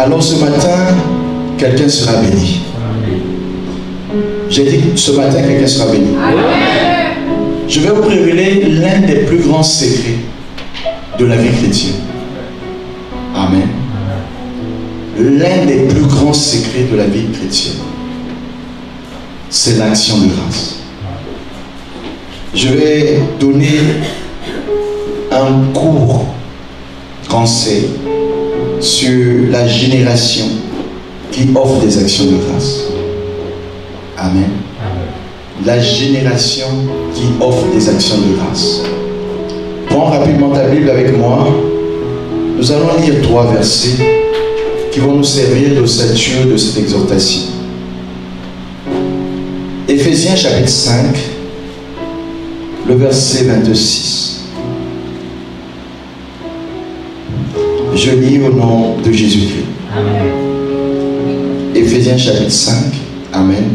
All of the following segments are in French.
Alors ce matin, quelqu'un sera béni. J'ai dit ce matin, quelqu'un sera béni. Je vais vous révéler l'un des plus grands secrets de la vie chrétienne. Amen. L'un des plus grands secrets de la vie chrétienne, c'est l'action de grâce. Je vais donner un court conseil sur la génération qui offre des actions de grâce. Amen. La génération qui offre des actions de grâce. Prends rapidement ta Bible avec moi. Nous allons lire 3 versets qui vont nous servir d'ossature de cette exhortation. Éphésiens chapitre 5, le verset 26. Je lis au nom de Jésus-Christ. Éphésiens chapitre 5. Amen.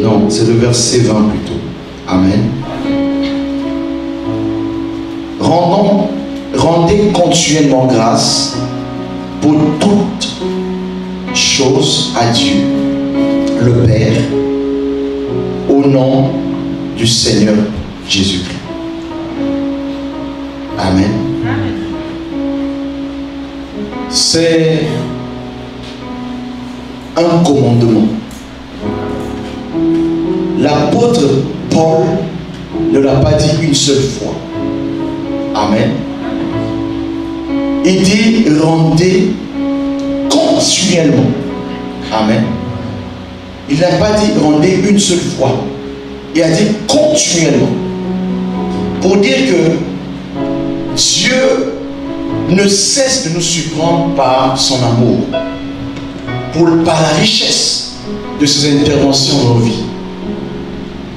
Non, c'est le verset 20 plutôt. Amen. Rendez continuellement grâce pour toutes choses à Dieu, le Père, au nom du Seigneur Jésus-Christ. Amen. C'est un commandement. L'apôtre Paul ne l'a pas dit une seule fois. Amen. Il dit rendez continuellement. Amen. Il n'a pas dit rendez une seule fois. Il a dit continuellement. Pour dire que Dieu ne cesse de nous surprendre par son amour, par la richesse de ses interventions dans nos vies.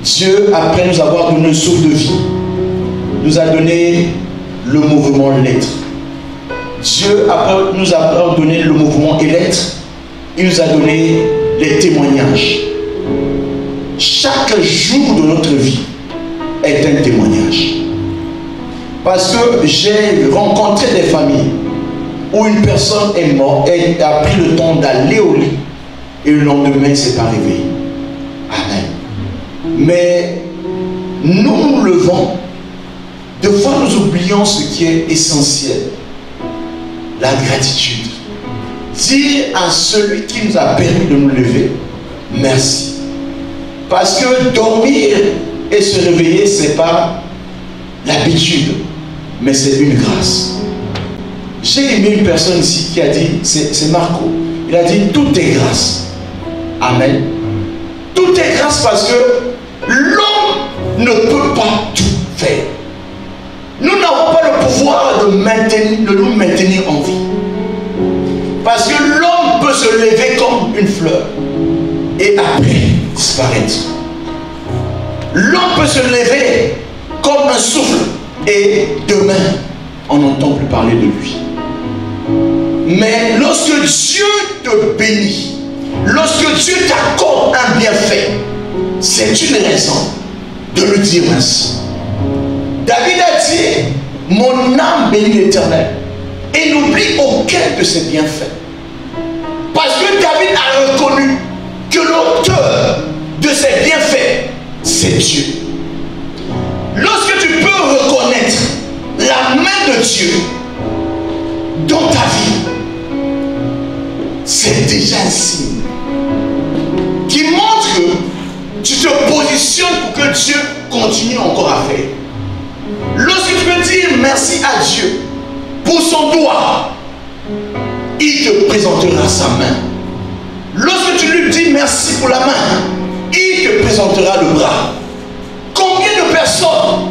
Dieu, après nous avoir donné le souffle de vie, nous a donné le mouvement l'être. Dieu, après nous avoir donné le mouvement et l'être, il nous a donné les témoignages. Chaque jour de notre vie est un témoignage. Parce que j'ai rencontré des familles où une personne est morte et a pris le temps d'aller au lit et le lendemain il ne s'est pas réveillé. Amen. Mais nous nous levons, des fois nous oublions ce qui est essentiel, la gratitude. Dire à celui qui nous a permis de nous lever, merci. Parce que dormir et se réveiller, ce n'est pas l'habitude, mais c'est une grâce. J'ai aimé une personne ici qui a dit, c'est Marco, il a dit tout est grâce. Amen. Tout est grâce parce que l'homme ne peut pas tout faire. Nous n'avons pas le pouvoir de nous maintenir en vie. Parce que l'homme peut se lever comme une fleur et après disparaître. L'homme peut se lever comme un souffle et demain on n'entend plus parler de lui. Mais lorsque Dieu te bénit, lorsque Dieu t'accorde un bienfait, c'est une raison de lui dire merci. David a dit, mon âme bénit l'Éternel et n'oublie aucun de ses bienfaits. Parce que David a reconnu que l'auteur de ses bienfaits, c'est Dieu. Lorsque tu peux reconnaître la main de Dieu dans ta vie, c'est déjà un signe qui montre que tu te positionnes pour que Dieu continue encore à faire. Lorsque tu peux dire merci à Dieu pour son doigt, il te présentera sa main. Lorsque tu lui dis merci pour la main, il te présentera le bras. Combien de personnes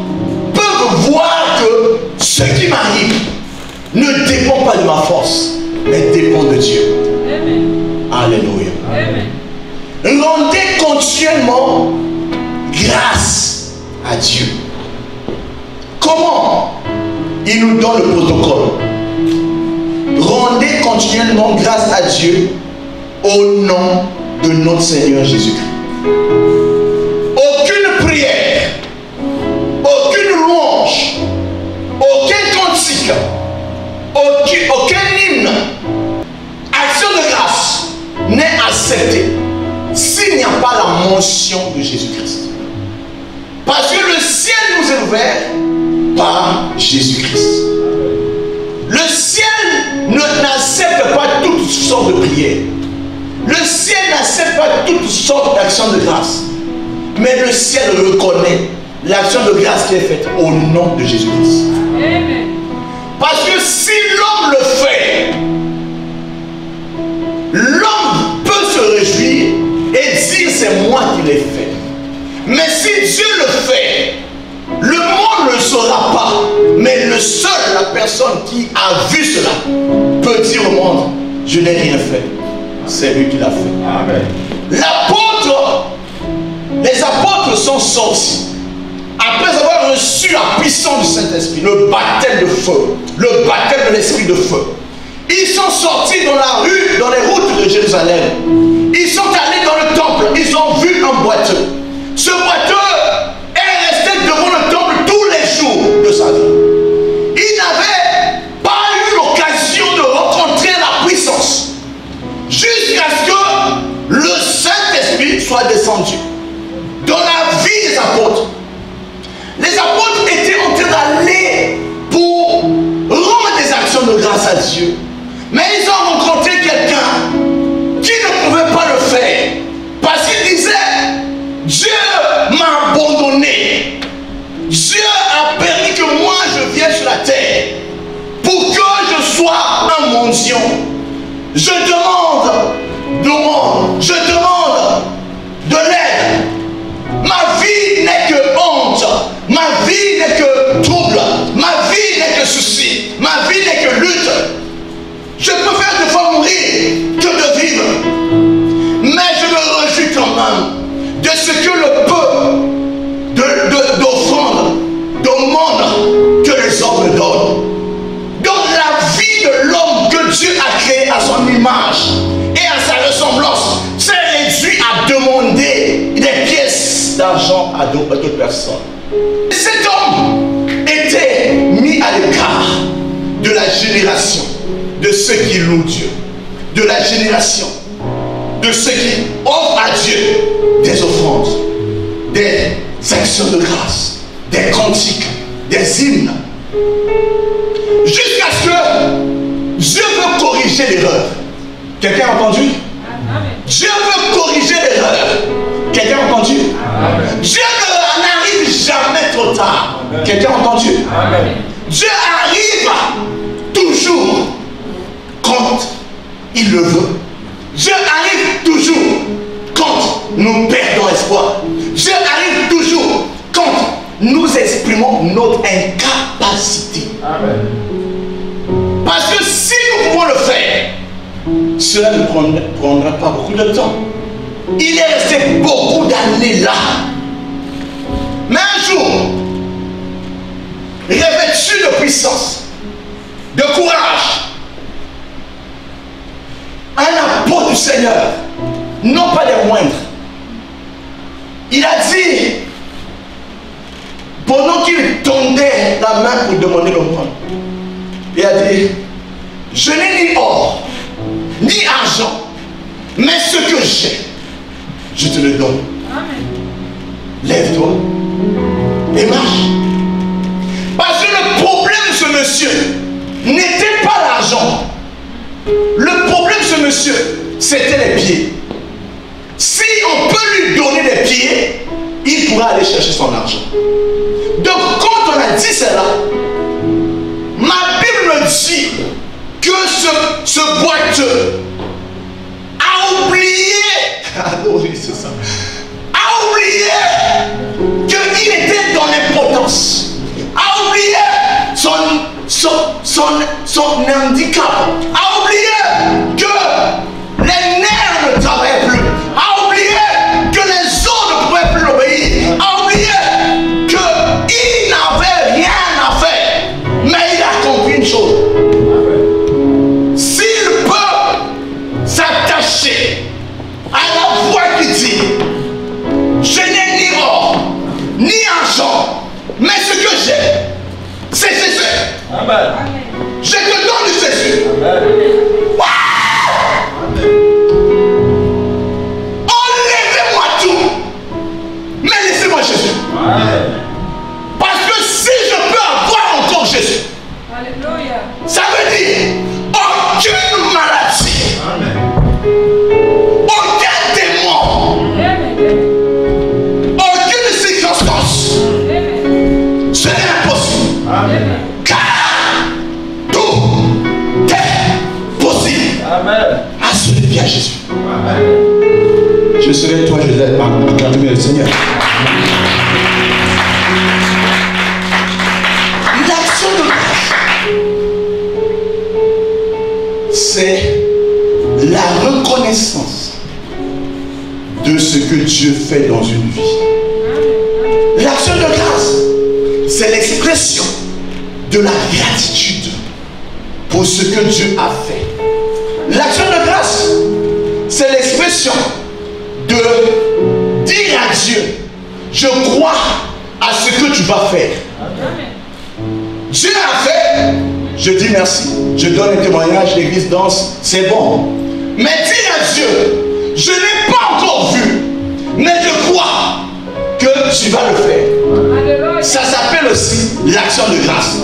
peuvent voir que ce qui m'arrive ne dépend pas de ma force, mais dépend de Dieu. Amen. Alléluia. Amen. Rendez continuellement grâce à Dieu. Comment? Il nous donne le protocole. Rendez continuellement grâce à Dieu au nom de notre Seigneur Jésus-Christ. Aucune prière, aucune louange, aucun cantique Jésus-Christ. Parce que le ciel nous est ouvert par Jésus-Christ. Le ciel n'accepte pas toutes sortes de prières. Le ciel n'accepte pas toutes sortes d'actions de grâce. Mais le ciel reconnaît l'action de grâce qui est faite au nom de Jésus-Christ. Parce que si l'homme le fait, l'homme peut se réjouir et dire c'est moi qui l'ai fait. Mais si Dieu le fait, le monde ne le saura pas. Mais le seul, la personne qui a vu cela, peut dire au monde, je n'ai rien fait. C'est lui qui l'a fait. Amen. Les apôtres sont sortis. Après avoir reçu la puissance du Saint-Esprit, le baptême de feu, le baptême de l'Esprit de feu. Ils sont sortis dans la rue, dans les routes de Jérusalem. Ils sont allés dans le temple. Ils ont vu un boiteux. Ce boiteux est resté devant le temple tous les jours de sa vie. Il n'avait pas eu l'occasion de rencontrer la puissance jusqu'à ce que le Saint-Esprit soit descendu dans la vie des apôtres. Les apôtres étaient en train d'aller pour rendre des actions de grâce à Dieu. Mais ils ont rencontré quelqu'un qui ne pouvait pas le faire. Parce qu'il disait, Dieu m'a abandonné. Dieu a permis que moi je vienne sur la terre pour que je sois un mendiant. Je demande de l'aide. Ma vie n'est que honte. Ma vie n'est que trouble. Ma vie n'est que souci. Ma vie n'est que lutte. Je préfère de fois mourir que de vivre. Mais je me réjouis quand même de ce que le peu d'offrande, demande que les hommes me donnent. Dans la vie de l'homme que Dieu a créé à son image et à sa ressemblance, c'est réduit à demander des pièces d'argent à d'autres personnes. Cet homme était mis à l'écart de la génération de ceux qui louent Dieu, de la génération de ceux qui offrent à Dieu des offrandes, des actions de grâce, des cantiques, des hymnes, jusqu'à ce que Dieu veut corriger l'erreur. Quelqu'un a entendu? Dieu veut corriger l'erreur. Quelqu'un a entendu? Dieu n'arrive jamais trop tard. Quelqu'un a entendu? Dieu arrive toujours quand il le veut. Dieu arrive toujours quand nous perdons espoir. Dieu arrive toujours quand nous exprimons notre incapacité. Amen. Parce que si nous pouvons le faire, cela ne prendra pas beaucoup de temps. Il est resté beaucoup d'années là. Mais un jour, revêtu de puissance, de courage, un apôtre du Seigneur, non pas des moindres, il a dit, pendant qu'il tendait la main pour demander le monde, il a dit, je n'ai ni or, ni argent, mais ce que j'ai, je te le donne. Amen. Lève-toi et marche. Parce que le problème de ce monsieur n'était pas l'argent. Le problème de ce monsieur, c'était les pieds. Si on peut lui donner des pieds, il pourra aller chercher son argent. Donc quand on a dit cela, ma Bible me dit que ce boiteux a oublié, a oublié qu'il était dans l'impotence, a oublié son handicap, a oublié que les nerfs ne travaillaient plus, a oublié que les os ne pouvaient plus l'obéir, a oublié qu'il n'avait rien à faire, mais il a compris une chose. S'il peut s'attacher à la voix qui dit, je n'ai ni or, ni argent, mais ce que j'ai, c'est Jésus. Amen. Je te donne Jésus. Amen. Wow! Enlevez-moi tout. reconnaissance de ce que Dieu fait dans une vie. L'action de grâce, c'est l'expression de la gratitude pour ce que Dieu a fait. L'action de grâce, c'est l'expression de dire à Dieu, je crois à ce que tu vas faire. Dieu a fait, je dis merci, je donne un témoignage, l'église danse, c'est bon. Mais dire à Dieu, je n'ai pas encore vu, mais je crois que tu vas le faire. Ça s'appelle aussi l'action de grâce.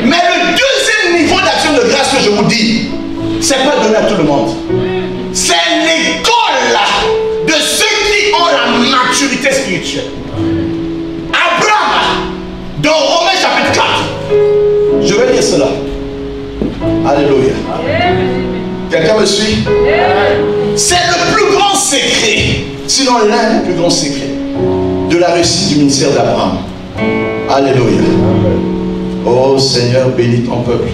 Mais le deuxième niveau d'action de grâce que je vous dis, c'est pas donné à tout le monde. C'est l'école de ceux qui ont la maturité spirituelle. Abraham, dans Romains chapitre 4, je vais lire cela. Alléluia. Quelqu'un me suit? C'est le plus grand secret, sinon l'un des plus grands secrets de la réussite du ministère d'Abraham. Alléluia. Oh Seigneur, bénis ton peuple.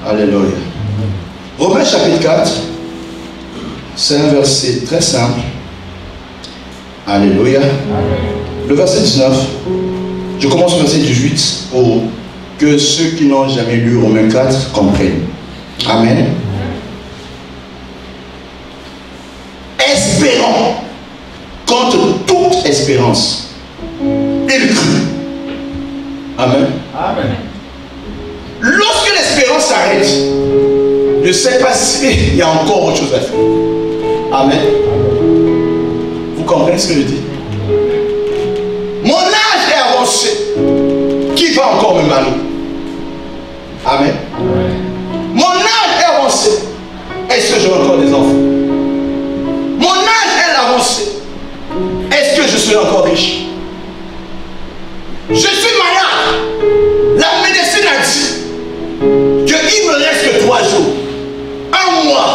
Alléluia. Romains chapitre 4, c'est un verset très simple. Alléluia. Le verset 19. Je commence au verset 18 pour que ceux qui n'ont jamais lu Romains 4 comprennent. Amen. Espérons contre toute espérance. Il crut. Amen. Amen. Lorsque l'espérance s'arrête, ne sais pas s'il y a encore autre chose à faire. Amen. Vous comprenez ce que je dis? Mon âge est avancé. Qui va encore me marier? Amen. Mon âge est avancé. Est-ce que j'aurai encore des enfants? Mon âge est avancé. Est-ce que je serai encore riche? Je suis malade. La médecine a dit qu'il me reste que 3 jours, 1 mois.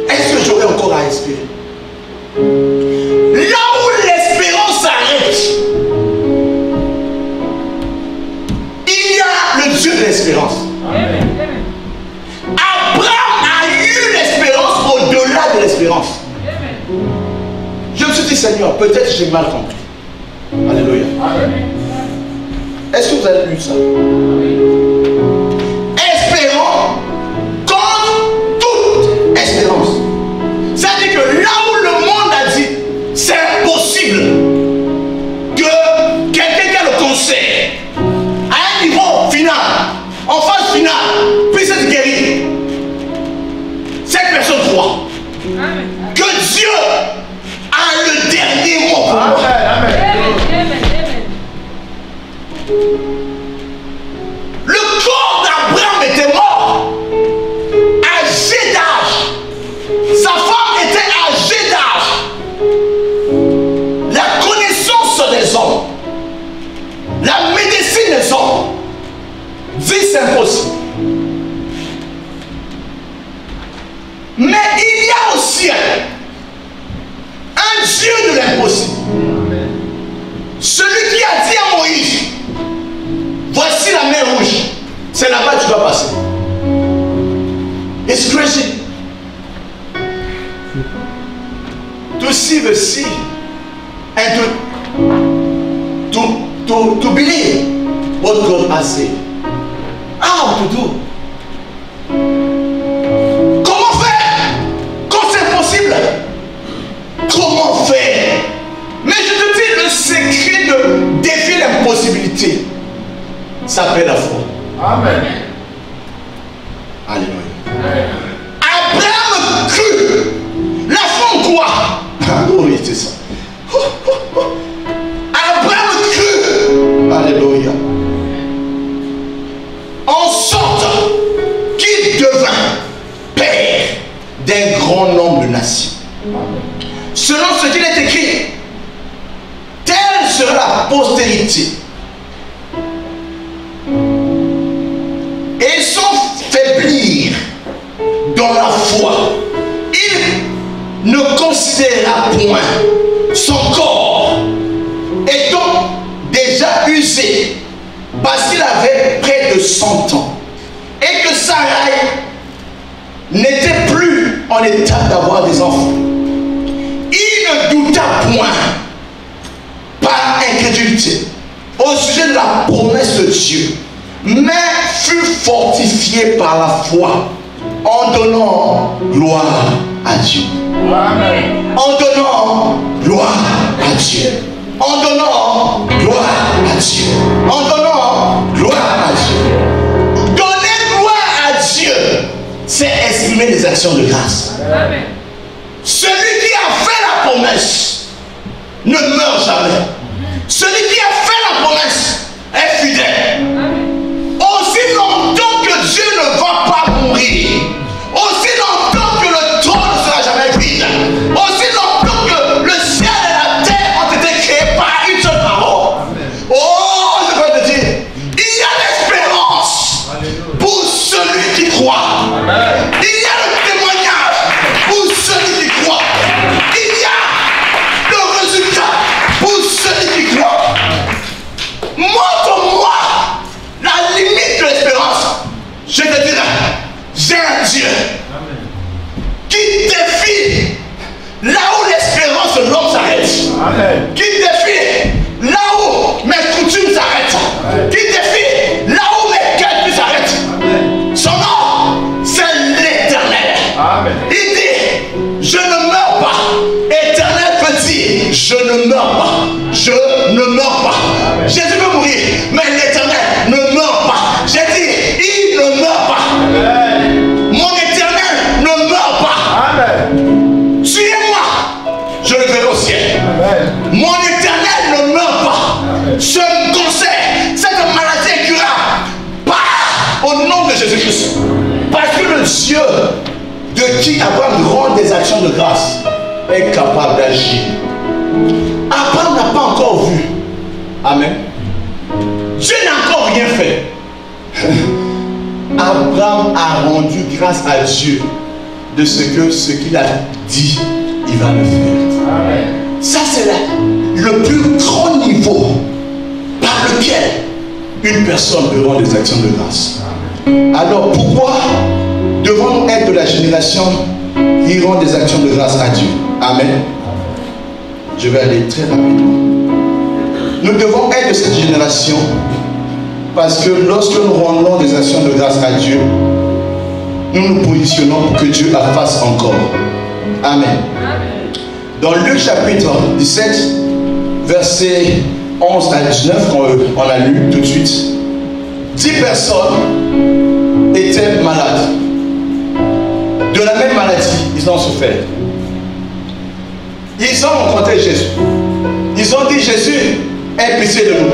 Est-ce que j'aurai encore à espérer? Là où l'espérance s'arrête, il y a le Dieu de l'espérance. Abraham a eu l'espérance au-delà de l'espérance. Je me suis dit, Seigneur, peut-être j'ai mal compris. Alléluia. Est-ce que vous avez lu ça? Espérons contre toute espérance. C'est-à-dire que là où le monde a dit c'est impossible que quelqu'un qui a le cancer à un niveau final, en phase finale, puisse être guéri, cette personne croit que Dieu a le dernier mot pour moi. Le corps d'Abraham était mort, âgé d'âge. Sa femme était âgée d'âge. La connaissance des hommes, la médecine des hommes dit c'est impossible. Mais il y a aussi un Dieu de l'impossible. Celui qui a dit à Moïse, voici la mer rouge, c'est là-bas que tu dois passer. It's crazy to see the sea and to believe what God has said. How to do? Comment faire quand c'est impossible? Comment faire? Mais je te dis, le secret de défier l'impossibilité s'appelle la foi. Amen. Alléluia. Abraham crut. La foi en quoi? Oui, c'est ça. Abraham crut. Alléluia. En sorte qu'il devint père d'un grand nombre de nations. Selon ce qu'il est écrit, telle sera la postérité. Et sans faiblir dans la foi, il ne considéra point son corps étant déjà usé parce qu'il avait près de 100 ans et que Sarai n'était plus en état d'avoir des enfants. Il ne douta point par incrédulité au sujet de la promesse de Dieu, mais fut fortifié par la foi en donnant gloire à Dieu. Amen. En donnant gloire à Dieu. En donnant gloire à Dieu. En donnant gloire à Dieu. Donner gloire à Dieu, c'est exprimer des actions de grâce. Amen. Celui qui a fait la promesse ne meurt jamais. Celui qui a fait la promesse est fidèle. Amen. Aussi longtemps que Dieu ne va pas mourir, aussi longtemps que le trône ne sera jamais vide, aussi longtemps que le ciel et la terre ont été créés par une seule parole. Oh, je peux te dire, il y a l'espérance pour celui qui croit. Amen. Il y a le témoignage pour celui qui croit. Il y a le résultat pour celui qui croit. Montre-moi la limite de l'espérance. Je te dirai, j'ai un Dieu qui défie là où l'espérance de l'homme s'arrête. Qui défie là où mes coutumes s'arrêtent. Qui défie là où mes calculs s'arrêtent. Son nom, c'est l'Éternel. Il dit, je ne meurs pas. Éternel peut dire, je ne meurs pas. Je ne meurs pas. Jésus peut mourir, mais l'Éternel ne meurt pas. J'ai dit, il ne meurt pas. Amen. Mon Éternel ne meurt pas. Amen. Tuez-moi, je le verrai au ciel. Amen. Mon Éternel ne meurt pas. Amen. Je me conseille, cette maladie est curable. Pas au nom de Jésus-Christ. Parce que le Dieu de qui Abraham rend des actions de grâce est capable d'agir. Abraham n'a pas encore vu. Amen. Dieu n'a encore rien fait. Abraham a rendu grâce à Dieu de ce qu'il a dit, il va le faire. Amen. Ça, c'est le plus grand niveau par lequel une personne peut rendre des actions de grâce. Amen. Alors, pourquoi devons-nous être de la génération qui rend des actions de grâce à Dieu? Amen. Je vais aller très rapidement. Nous devons être de cette génération parce que lorsque nous rendons des actions de grâce à Dieu, nous nous positionnons pour que Dieu la fasse encore. Amen. Dans Luc chapitre 17, versets 11 à 19, qu'on a lu tout de suite, 10 personnes étaient malades. De la même maladie, ils ont souffert. Ils ont rencontré Jésus. Ils ont dit, Jésus, aie pitié de nous.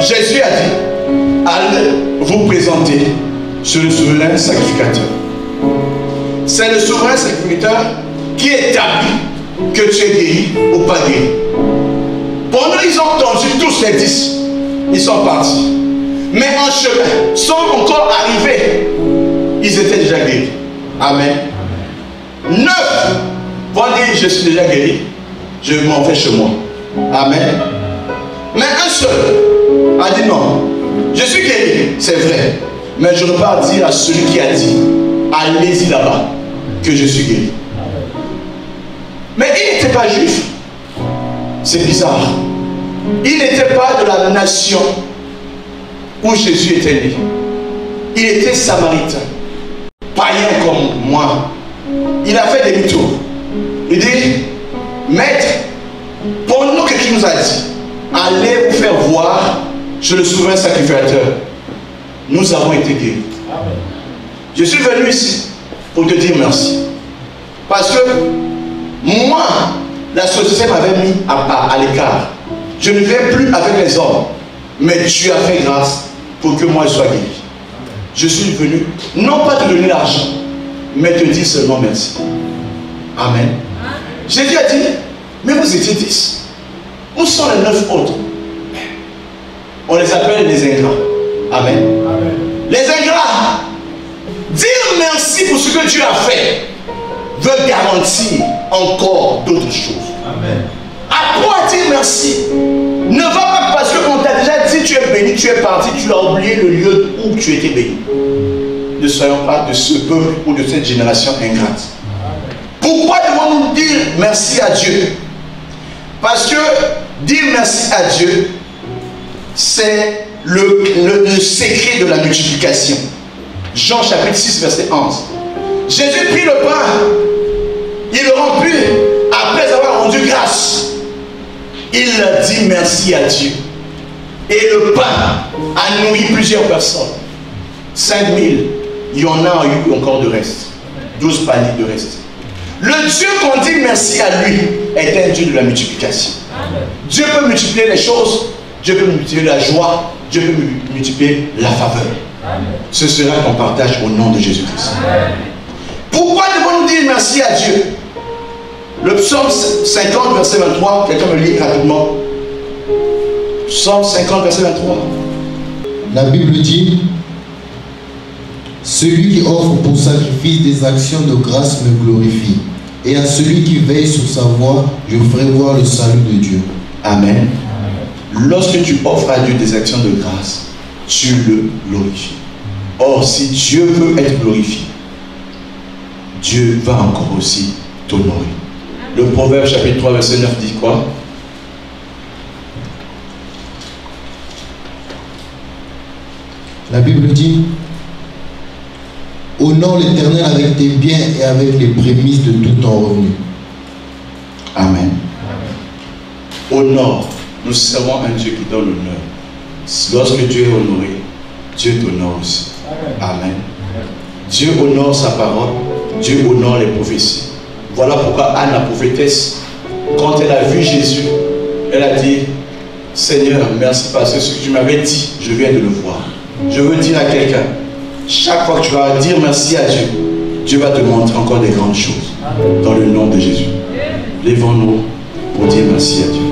Jésus a dit, allez vous présenter sur le souverain sacrificateur. C'est le souverain sacrificateur qui établit que tu es guéri ou pas guéri. Pendant ils ont tendu tous les 10, ils sont partis. Mais en chemin, sans encore arriver, ils étaient déjà guéris. Amen. 9 vont dire, je suis déjà guéri, je m'en vais chez moi. Amen. Mais un seul a dit non, je suis guéri, c'est vrai. Mais je ne peux pas dire à celui qui a dit, allez-y là-bas, que je suis guéri. Mais il n'était pas juif. C'est bizarre. Il n'était pas de la nation où Jésus était né. Il était samaritain. Païen comme moi. Il a fait demi-tour. Il dit, maître, pour nous que tu nous as dit, allez vous faire voir chez le souverain sacrificateur. Nous avons été guéris. Amen. Je suis venu ici pour te dire merci. Parce que moi, la société m'avait mis à l'écart. Je ne vais plus avec les hommes. Mais tu as fait grâce pour que moi je sois guéri. Je suis venu, non pas te donner l'argent, mais te dire seulement merci. Amen. Jésus a dit, mais vous étiez 10. Où sont les 9 autres? On les appelle les ingrats. Amen. Amen. Les ingrats, dire merci pour ce que Dieu a fait veut garantir encore d'autres choses. Amen. Apprends à dire merci. Ne va pas parce qu'on t'a déjà dit tu es béni, tu es parti, tu as oublié le lieu où tu étais béni. ne soyons pas de ce peuple ou de cette génération ingrate. Pourquoi devons-nous dire merci à Dieu? Parce que dire merci à Dieu, c'est le secret de la multiplication. Jean chapitre 6, verset 11. Jésus prit le pain, il le rompit, après avoir rendu grâce. Il dit merci à Dieu. Et le pain a nourri plusieurs personnes. 5000, il y en a eu encore de reste. 12 paniers de reste. Le Dieu qu'on dit merci à lui est un Dieu de la multiplication. Dieu peut multiplier les choses, Dieu peut multiplier la joie, Dieu peut multiplier la faveur. Ce sera ton partage au nom de Jésus-Christ. Pourquoi devons-nous dire merci à Dieu? Le psaume 50, verset 23, quelqu'un me lit rapidement. Psaume 50, verset 23. La Bible dit: celui qui offre pour sacrifice des actions de grâce me glorifie, et à celui qui veille sur sa voie, je ferai voir le salut de Dieu. Amen. Lorsque tu offres à Dieu des actions de grâce, tu le glorifies. Or, si Dieu veut être glorifié, Dieu va encore aussi t'honorer. Le Proverbe chapitre 3 verset 9 dit quoi? La Bible dit: honore l'Éternel avec tes biens et avec les prémices de tout ton revenu. Amen. Honore. Nous servons un Dieu qui donne l'honneur. Lorsque Dieu est honoré, Dieu t'honore aussi. Amen. Dieu honore sa parole. Dieu honore les prophéties. Voilà pourquoi Anne, la prophétesse, quand elle a vu Jésus, elle a dit: Seigneur, merci parce que ce que tu m'avais dit, je viens de le voir. Je veux dire à quelqu'un, chaque fois que tu vas dire merci à Dieu, Dieu va te montrer encore des grandes choses. Dans le nom de Jésus. Lèvons-nous pour dire merci à Dieu.